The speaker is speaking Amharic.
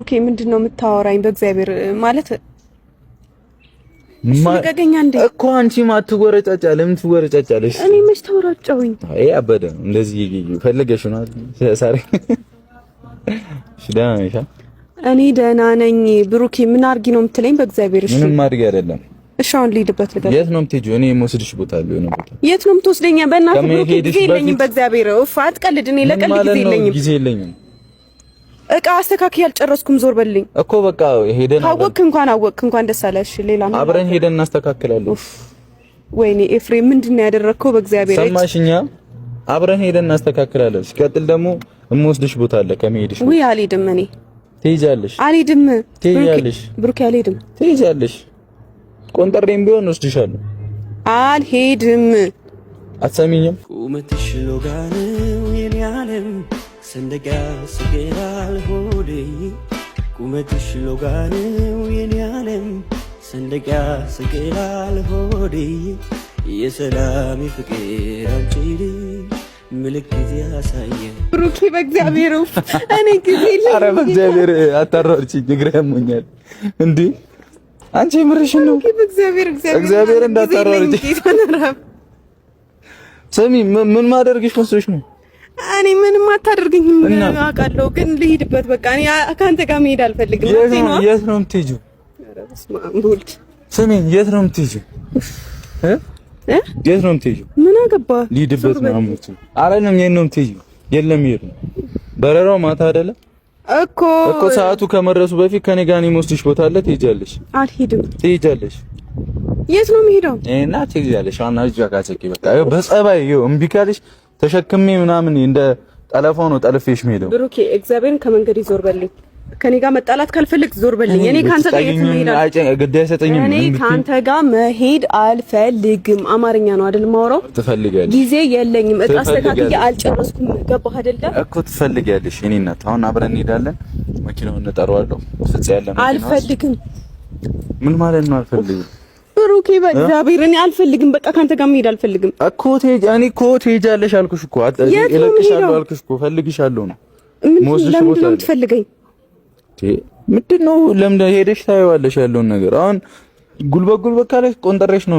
ኦኬ ምንድነው የምታወራኝ? በእግዚአብሔር ማለት ማገገኛ እንዴ እኮ አንቺ ማትወረጫጫ ለምን ትወረጫጫለሽ? እኔ መች ተወራጨሁኝ? አይ አበደ እንደዚህ ፈልገሽ ነው ሳሪ ሽዳ ነሽ? እኔ ደህና ነኝ። ብሩኬ ምን አርጊ ነው የምትለኝ? በእግዚአብሔር እሺ ምንም አድርጊ አይደለም። እሺ አሁን ልሂድበት ልገባ። የት ነው የምትሄጂው? እኔ የምወስድሽ ቦታ አለ የሆነ ቦታ። የት ነው የምትወስደኝ? በእናትህ ብሩኬ ጊዜ የለኝም። በእግዚአብሔር እፍ አትቀልድ። እኔ ለቀልድ ጊዜ የለኝም። እቃ አስተካክዬ አልጨረስኩም። ዞር በልኝ እኮ በቃ ሄደን አወቅክ እንኳን ደስ አለሽ። ሌላ ነው አብረን ሄደን እናስተካክላለን። ወይኔ ኤፍሬም ምንድነው ያደረከው? በእግዚአብሔር ሰማሽኛ? አብረን ሄደን እናስተካክላለን። ሲቀጥል ደግሞ እምወስድሽ ቦታ አለ ከመሄድሽ። ወይ አልሄድም። እኔ ትሄጃለሽ። አልሄድም። ትሄጃለሽ። ብሩኬ አልሄድም። ትሄጃለሽ። ቆንጠሬም ቢሆን ወስድሻለሁ። አልሄድም። አትሰሚኝም? ቁመትሽ ሎጋ ነው የኔ ዓለም ሰንደቃ ስገራል ሆዴ ቁመትሽ ሎጋ ነው የኔ ዓለም ሰንደቃ ስገራል ሆዴ የሰላም ፍቅር አንቺ ምልክት ያሳየ ብሩኬ በእግዚአብሔር እኔ ጊዜ የለኝም። ኧረ በእግዚአብሔር አታሯርጪኝ፣ እግሬ ያሞኛል እንዴ አንቺ ምርሽን ነው? እግዚአብሔር እንዳታሯርጪኝ። ስሚ ምን ማደርግሽ መስሎሽ ነው? እኔ ምንም አታደርገኝም አውቃለሁ፣ ግን ልሂድበት በቃ። እኔ ካንተ ጋር መሄድ አልፈልግም። የት ነው የምትሄጂው? ኧረ በስመ አብ ወልድ። ስሚ የት ነው የምትሄጂው? የት ነው የምትሄጂው? ምን አገባ? ልሂድበት ነው አሞት። አይደለም የት ነው የምትሄጂው? የለም ይሄድ ነው በረራው ማታ አይደለ እኮ ሰዓቱ ከመድረሱ በፊት ከኔ ጋር ነው የምወስድሽ ቦታ አለ። ትሄጃለሽ። አልሄድም። ትሄጃለሽ። የት ነው የምሄደው? እና ትሄጃለሽ። ዋና ልጅ አካቸኪ በቃ በጸባይ ይኸው እምቢ ካለሽ ተሸክሜ ምናምን እንደ ጠለፋው ነው ጠልፌሽ የምሄደው። ብሩኬ እግዚአብሔርን ከመንገድ ዞር በልኝ። ከኔ ጋር መጣላት ካልፈልግ ዞር በልኝ። እኔ ካንተ ጋር የት መሄድ አይሰጠኝም። እኔ ካንተ ጋር መሄድ አልፈልግም። አማርኛ ነው አይደል የማወራው? ትፈልጊያለሽ። ጊዜ የለኝም። እቃ አስተካክዬ አልጨረስኩም። ገባህ አይደል እኮ ትፈልጊያለሽ። እኔ እናት አሁን አብረን እንሄዳለን። መኪናውን እንጠራዋለሁ። ፍጽ ያለ ነው። አልፈልግም። ምን ማለት ነው አልፈልግም? ብሩኬ በእግዚአብሔር እኔ አልፈልግም። በቃ ካንተ ጋር መሄድ አልፈልግም እኮ። እኔ እኮ ትሄጃለሽ አልኩሽ እኮ። እለቅሻለሁ አልኩሽ እኮ። ፈልግሻለሁ ነው ለምንድን ነው የምትፈልገኝ? ምንድን ነው ለምን ሄደሽ ታየዋለሽ ያለውን ነገር። አሁን ጉልበት ካለሽ ቆንጠሬሽ ነው